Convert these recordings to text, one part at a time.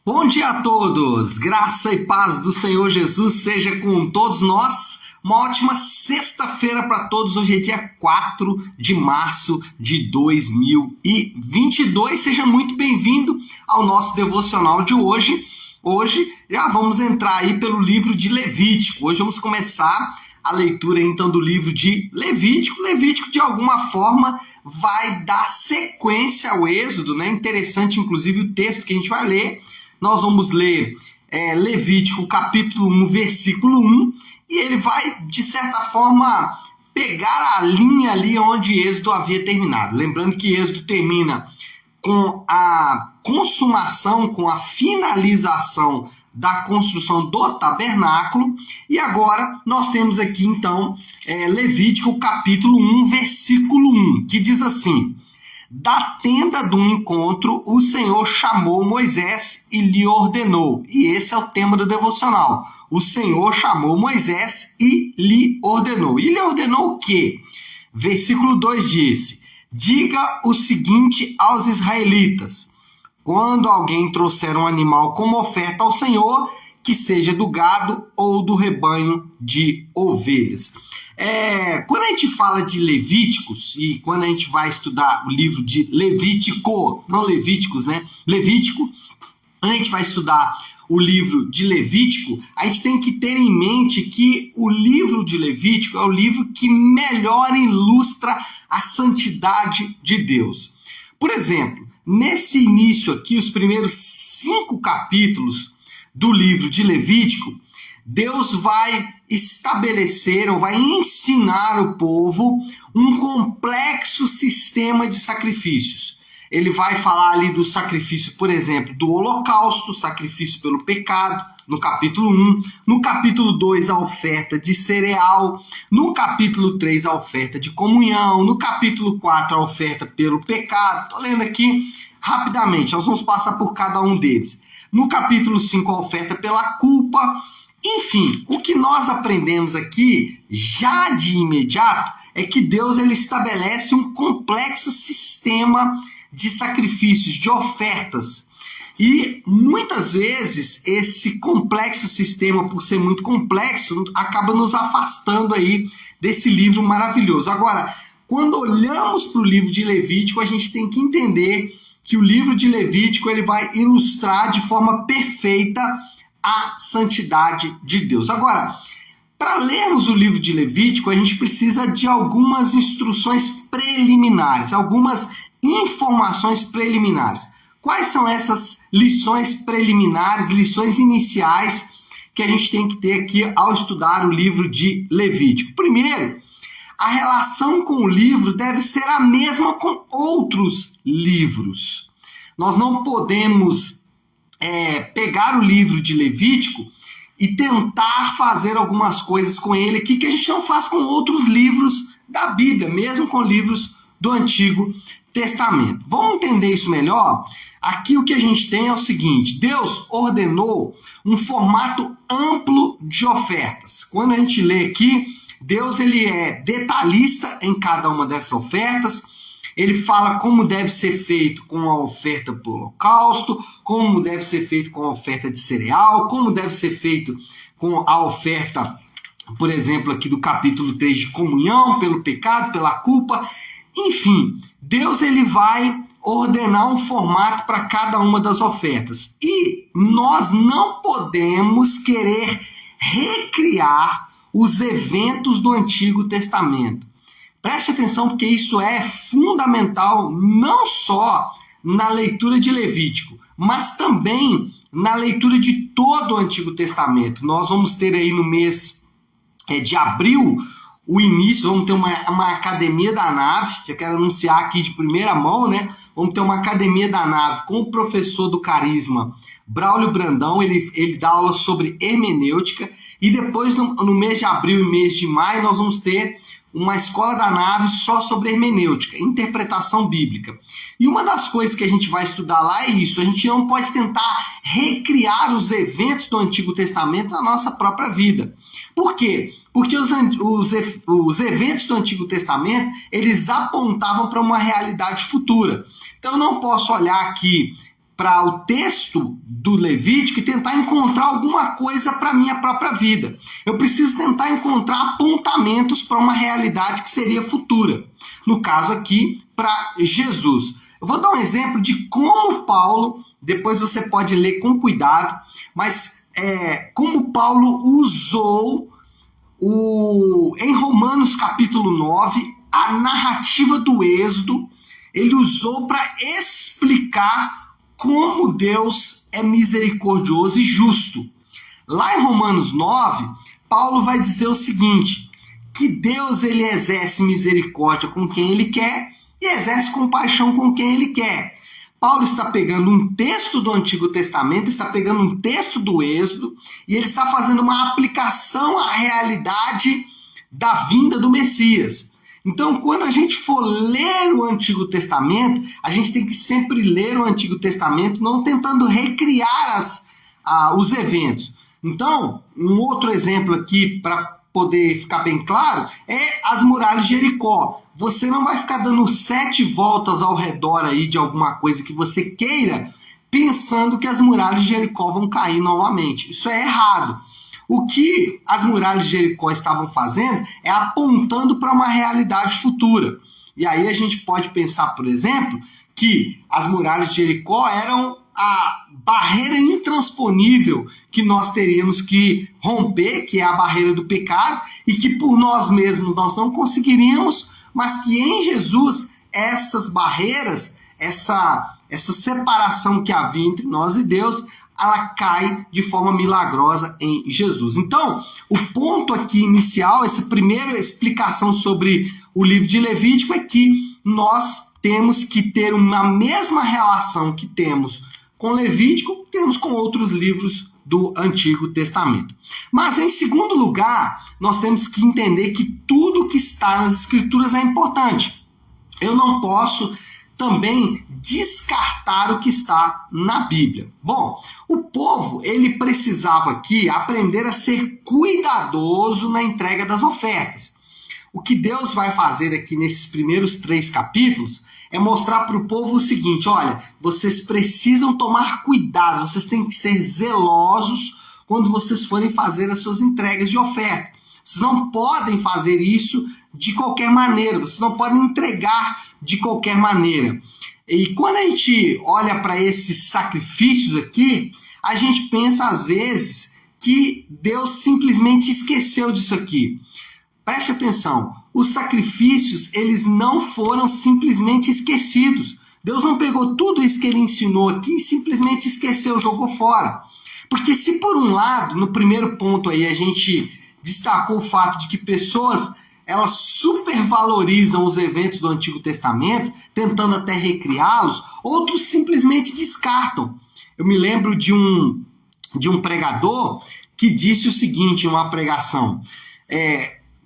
Bom dia a todos, graça e paz do Senhor Jesus seja com todos nós. Uma ótima sexta-feira para todos. Hoje é dia 4 de março de 2022. Seja muito bem-vindo ao nosso devocional de hoje. Hoje já vamos entrar aí pelo livro de Levítico. Hoje vamos começar a leitura então do livro de Levítico. Levítico de alguma forma vai dar sequência ao Êxodo, né? Interessante inclusive o texto que a gente vai ler. Nós vamos ler Levítico capítulo 1, versículo 1, e ele vai, de certa forma, pegar a linha ali onde Êxodo havia terminado. Lembrando que Êxodo termina com a consumação, com a finalização da construção do tabernáculo, e agora nós temos aqui, então, Levítico capítulo 1, versículo 1, que diz assim: Da tenda do encontro, o Senhor chamou Moisés e lhe ordenou. E esse é o tema do devocional. O Senhor chamou Moisés e lhe ordenou. E lhe ordenou o quê? Versículo 2 disse: Diga o seguinte aos israelitas: quando alguém trouxer um animal como oferta ao Senhor, que seja do gado ou do rebanho de ovelhas. Quando a gente fala de Levíticos, e quando a gente vai estudar o livro de Levítico, não Levíticos, né? Levítico, quando a gente vai estudar o livro de Levítico, a gente tem que ter em mente que o livro de Levítico é o livro que melhor ilustra a santidade de Deus. Por exemplo, nesse início aqui, os primeiros 5 capítulos do livro de Levítico, Deus vai estabelecer ou vai ensinar o povo um complexo sistema de sacrifícios. Ele vai falar ali do sacrifício, por exemplo, do holocausto, sacrifício pelo pecado, no capítulo 1. No capítulo 2, a oferta de cereal. No capítulo 3, a oferta de comunhão. No capítulo 4, a oferta pelo pecado. Estou lendo aqui rapidamente, nós vamos passar por cada um deles. No capítulo 5, a oferta pela culpa. Enfim, o que nós aprendemos aqui, já de imediato, é que Deus ele estabelece um complexo sistema de sacrifícios, de ofertas. E muitas vezes esse complexo sistema, por ser muito complexo, acaba nos afastando aí desse livro maravilhoso. Agora, quando olhamos para o livro de Levítico, a gente tem que entender que o livro de Levítico ele vai ilustrar de forma perfeita a santidade de Deus. Agora, para lermos o livro de Levítico, a gente precisa de algumas instruções preliminares, algumas informações preliminares. Quais são essas lições preliminares, lições iniciais que a gente tem que ter aqui ao estudar o livro de Levítico? Primeiro, a relação com o livro deve ser a mesma com outros livros. Nós não podemos pegar o livro de Levítico e tentar fazer algumas coisas com ele aqui que a gente não faz com outros livros da Bíblia, mesmo com livros do Antigo Testamento. Vamos entender isso melhor? Aqui o que a gente tem é o seguinte: Deus ordenou um formato amplo de ofertas. Quando a gente lê aqui, Deus ele é detalhista em cada uma dessas ofertas. Ele fala como deve ser feito com a oferta por holocausto, como deve ser feito com a oferta de cereal, como deve ser feito com a oferta, por exemplo, aqui do capítulo 3 de comunhão, pelo pecado, pela culpa. Enfim, Deus ele vai ordenar um formato para cada uma das ofertas. E nós não podemos querer recriar os eventos do Antigo Testamento. Preste atenção, porque isso é fundamental não só na leitura de Levítico, mas também na leitura de todo o Antigo Testamento. Nós vamos ter aí no mês de abril o início, vamos ter uma Academia da Nave, que eu quero anunciar aqui de primeira mão, né? Vamos ter uma Academia da Nave com o professor do Carisma, Braulio Brandão. Ele dá aula sobre hermenêutica, e depois no mês de abril e mês de maio nós vamos ter uma escola da nave só sobre hermenêutica, interpretação bíblica. E uma das coisas que a gente vai estudar lá é isso: a gente não pode tentar recriar os eventos do Antigo Testamento na nossa própria vida. Por quê? Porque os eventos do Antigo Testamento, eles apontavam para uma realidade futura. Então eu não posso olhar aqui para o texto do Levítico e tentar encontrar alguma coisa para a minha própria vida. Eu preciso tentar encontrar apontamentos para uma realidade que seria futura. No caso aqui, para Jesus. Eu vou dar um exemplo de como Paulo, depois você pode ler com cuidado, mas como Paulo usou em Romanos capítulo 9, a narrativa do Êxodo, ele usou para explicar como Deus é misericordioso e justo. Lá em Romanos 9, Paulo vai dizer o seguinte, que Deus ele exerce misericórdia com quem ele quer e exerce compaixão com quem ele quer. Paulo está pegando um texto do Antigo Testamento, está pegando um texto do Êxodo e ele está fazendo uma aplicação à realidade da vinda do Messias. Então, quando a gente for ler o Antigo Testamento, a gente tem que sempre ler o Antigo Testamento, não tentando recriar os eventos. Então, um outro exemplo aqui, para poder ficar bem claro, é as muralhas de Jericó. Você não vai ficar dando 7 voltas ao redor aí de alguma coisa que você queira, pensando que as muralhas de Jericó vão cair novamente. Isso é errado. O que as muralhas de Jericó estavam fazendo é apontando para uma realidade futura. E aí a gente pode pensar, por exemplo, que as muralhas de Jericó eram a barreira intransponível que nós teríamos que romper, que é a barreira do pecado, e que por nós mesmos nós não conseguiríamos, mas que em Jesus essas barreiras, essa separação que havia entre nós e Deus, ela cai de forma milagrosa em Jesus. Então, o ponto aqui inicial, essa primeira explicação sobre o livro de Levítico é que nós temos que ter uma mesma relação que temos com Levítico, temos com outros livros do Antigo Testamento. Mas, em segundo lugar, nós temos que entender que tudo que está nas Escrituras é importante. Eu não posso também descartar o que está na Bíblia. Bom, o povo, ele precisava aqui aprender a ser cuidadoso na entrega das ofertas. O que Deus vai fazer aqui nesses primeiros 3 capítulos é mostrar para o povo o seguinte, olha, vocês precisam tomar cuidado, vocês têm que ser zelosos quando vocês forem fazer as suas entregas de oferta. Vocês não podem fazer isso de qualquer maneira, vocês não podem entregar de qualquer maneira. E quando a gente olha para esses sacrifícios aqui, a gente pensa às vezes que Deus simplesmente esqueceu disso aqui. Preste atenção, os sacrifícios, eles não foram simplesmente esquecidos. Deus não pegou tudo isso que ele ensinou aqui e simplesmente esqueceu, jogou fora. Porque se por um lado, no primeiro ponto aí, a gente destacou o fato de que pessoas, elas supervalorizam os eventos do Antigo Testamento, tentando até recriá-los, outros simplesmente descartam. Eu me lembro de um pregador que disse o seguinte em uma pregação,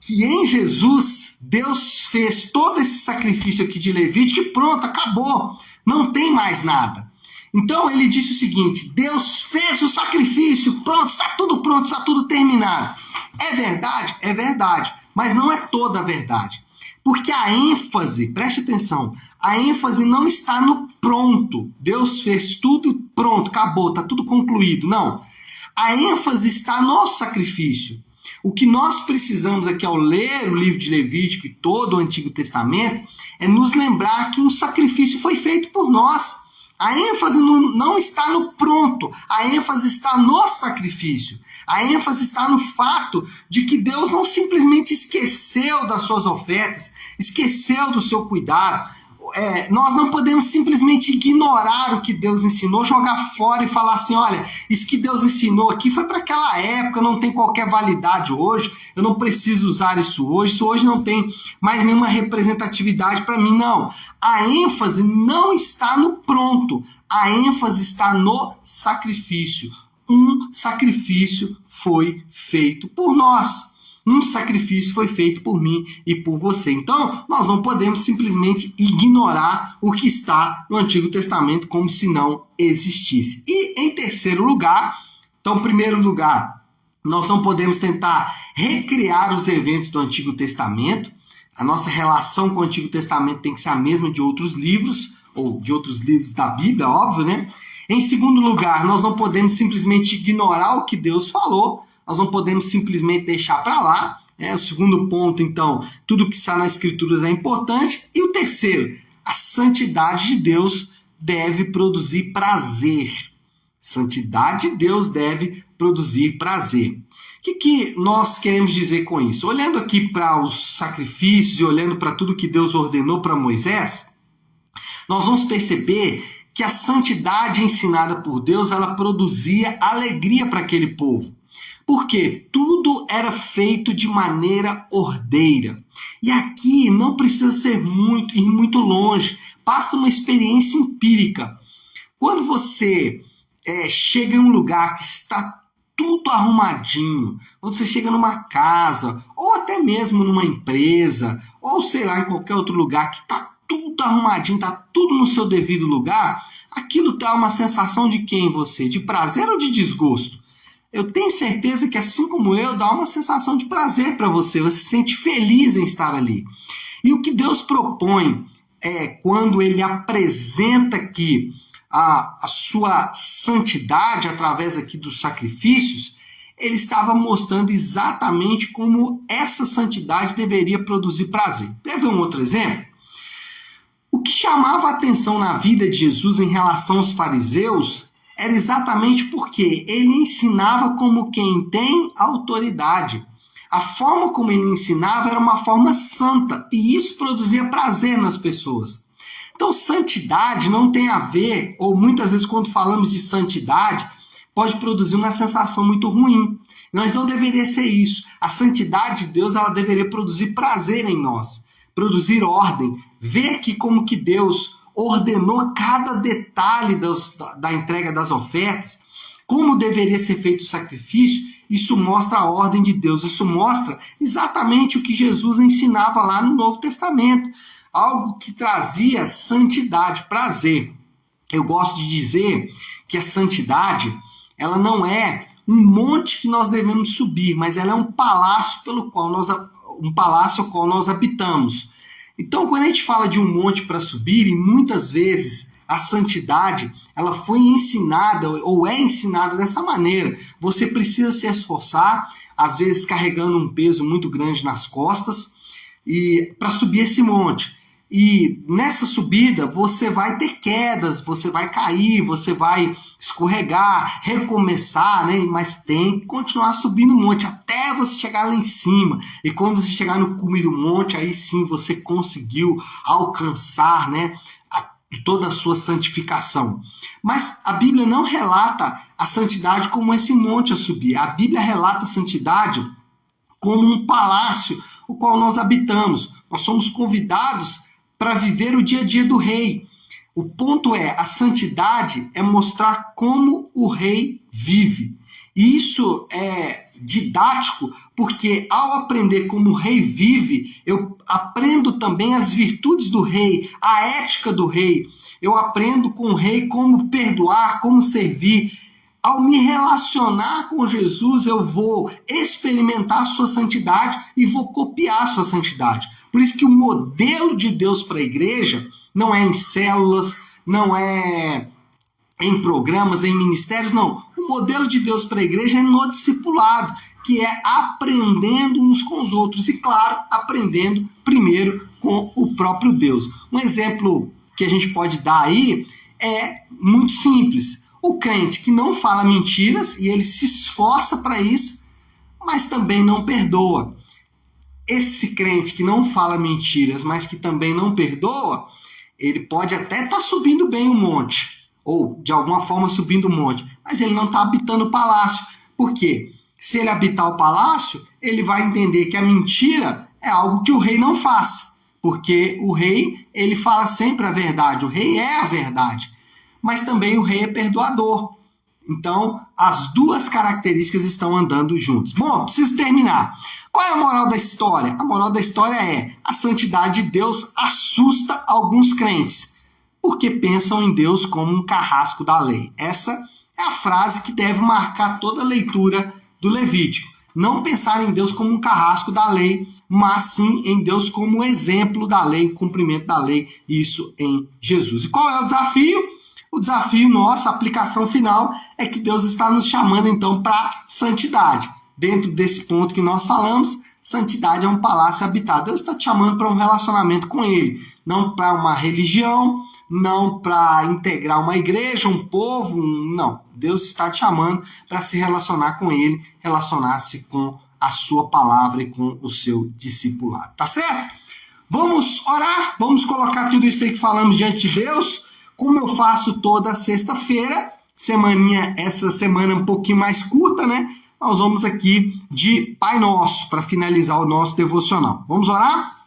que em Jesus, Deus fez todo esse sacrifício aqui de Levítico e pronto, acabou, não tem mais nada. Então ele disse o seguinte, Deus fez o sacrifício, pronto, está tudo pronto, está tudo terminado. É verdade? É verdade, mas não é toda a verdade. Porque a ênfase, preste atenção, a ênfase não está no pronto. Deus fez tudo, pronto, acabou, está tudo concluído. Não. A ênfase está no sacrifício. O que nós precisamos aqui ao ler o livro de Levítico e todo o Antigo Testamento é nos lembrar que um sacrifício foi feito por nós. A ênfase não está no pronto, a ênfase está no sacrifício. A ênfase está no fato de que Deus não simplesmente esqueceu das suas ofertas, esqueceu do seu cuidado. Nós não podemos simplesmente ignorar o que Deus ensinou, jogar fora e falar assim, olha, isso que Deus ensinou aqui foi para aquela época, não tem qualquer validade hoje, eu não preciso usar isso hoje não tem mais nenhuma representatividade para mim, não. A ênfase não está no pronto, a ênfase está no sacrifício. Um sacrifício foi feito por nós. Um sacrifício foi feito por mim e por você. Então, nós não podemos simplesmente ignorar o que está no Antigo Testamento como se não existisse. E, em terceiro lugar, então, em primeiro lugar, nós não podemos tentar recriar os eventos do Antigo Testamento. A nossa relação com o Antigo Testamento tem que ser a mesma de outros livros, ou de outros livros da Bíblia, óbvio, né? Em segundo lugar, nós não podemos simplesmente ignorar o que Deus falou, nós não podemos simplesmente deixar para lá. O segundo ponto, então, tudo que está nas Escrituras é importante. E o terceiro, a santidade de Deus deve produzir prazer. Santidade de Deus deve produzir prazer. O que nós queremos dizer com isso? Olhando aqui para os sacrifícios e olhando para tudo que Deus ordenou para Moisés, nós vamos perceber que a santidade ensinada por Deus, ela produzia alegria para aquele povo. Porque tudo era feito de maneira ordeira. E aqui não precisa ir muito longe, basta uma experiência empírica. Quando você chega em um lugar que está tudo arrumadinho, quando você chega numa casa, ou até mesmo numa empresa, ou sei lá, em qualquer outro lugar que está tudo arrumadinho, está tudo no seu devido lugar, aquilo dá uma sensação de quê em você? De prazer ou de desgosto? Eu tenho certeza que, assim como eu, dá uma sensação de prazer para você. Você se sente feliz em estar ali. E o que Deus propõe quando Ele apresenta aqui a sua santidade através aqui dos sacrifícios, Ele estava mostrando exatamente como essa santidade deveria produzir prazer. Quer ver um outro exemplo? O que chamava a atenção na vida de Jesus em relação aos fariseus era exatamente porque ele ensinava como quem tem autoridade. A forma como ele ensinava era uma forma santa, e isso produzia prazer nas pessoas. Então, santidade não tem a ver, ou muitas vezes quando falamos de santidade, pode produzir uma sensação muito ruim. Mas não deveria ser isso. A santidade de Deus, ela deveria produzir prazer em nós, produzir ordem, ver que como que Deus ordenou cada detalhe da entrega das ofertas, como deveria ser feito o sacrifício. Isso mostra a ordem de Deus, isso mostra exatamente o que Jesus ensinava lá no Novo Testamento, algo que trazia santidade, prazer. Eu gosto de dizer que a santidade, ela não é um monte que nós devemos subir, mas ela é um palácio ao qual nós habitamos. Então, quando a gente fala de um monte para subir, e muitas vezes a santidade, ela foi ensinada ou é ensinada dessa maneira. Você precisa se esforçar, às vezes carregando um peso muito grande nas costas, e para subir esse monte. E nessa subida você vai ter quedas, você vai cair, você vai escorregar, recomeçar, né? Mas tem que continuar subindo o monte até você chegar lá em cima. E quando você chegar no cume do monte, aí sim você conseguiu alcançar, né, toda a sua santificação. Mas a Bíblia não relata a santidade como esse monte a subir. A Bíblia relata a santidade como um palácio o qual nós habitamos. Nós somos convidados para viver o dia a dia do rei. O ponto é, a santidade é mostrar como o rei vive. E isso é didático, porque ao aprender como o rei vive, eu aprendo também as virtudes do rei, a ética do rei. Eu aprendo com o rei como perdoar, como servir. Ao me relacionar com Jesus, eu vou experimentar a sua santidade e vou copiar a sua santidade. Por isso que o modelo de Deus para a igreja não é em células, não é em programas, em ministérios, não. O modelo de Deus para a igreja é no discipulado, que é aprendendo uns com os outros e, claro, aprendendo primeiro com o próprio Deus. Um exemplo que a gente pode dar aí é muito simples. O crente que não fala mentiras, e ele se esforça para isso, mas também não perdoa. Esse crente que não fala mentiras, mas que também não perdoa, ele pode até estar subindo bem o monte, ou de alguma forma subindo o monte, mas ele não está habitando o palácio. Por quê? Se ele habitar o palácio, ele vai entender que a mentira é algo que o rei não faz, porque o rei, ele fala sempre a verdade, o rei é a verdade. Mas também o rei é perdoador. Então, as duas características estão andando juntos. Bom, preciso terminar. Qual é a moral da história? A moral da história é: a santidade de Deus assusta alguns crentes, porque pensam em Deus como um carrasco da lei. Essa é a frase que deve marcar toda a leitura do Levítico. Não pensar em Deus como um carrasco da lei, mas sim em Deus como exemplo da lei, cumprimento da lei, isso em Jesus. E qual é o desafio? O desafio nosso, a aplicação final, é que Deus está nos chamando então para santidade. Dentro desse ponto que nós falamos, santidade é um palácio habitado. Deus está te chamando para um relacionamento com Ele, não para uma religião, não para integrar uma igreja, um povo, não. Deus está te chamando para se relacionar com Ele, relacionar-se com a sua palavra e com o seu discipulado. Tá certo? Vamos orar, vamos colocar tudo isso aí que falamos diante de Deus, como eu faço toda sexta-feira, essa semana um pouquinho mais curta, né? Nós vamos aqui de Pai Nosso, para finalizar o nosso devocional. Vamos orar?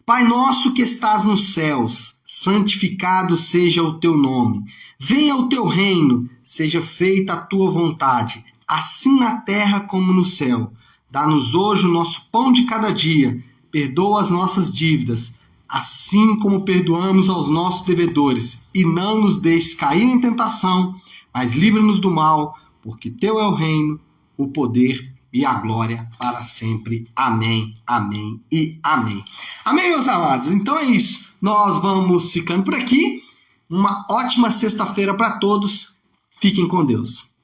Pai nosso que estás nos céus, santificado seja o teu nome. Venha o teu reino, seja feita a tua vontade, assim na terra como no céu. Dá-nos hoje o nosso pão de cada dia. Perdoa as nossas dívidas, assim como perdoamos aos nossos devedores. E não nos deixes cair em tentação, mas livra-nos do mal, porque teu é o reino, o poder e a glória para sempre. Amém, amém e amém. Amém, meus amados? Então é isso. Nós vamos ficando por aqui. Uma ótima sexta-feira para todos. Fiquem com Deus.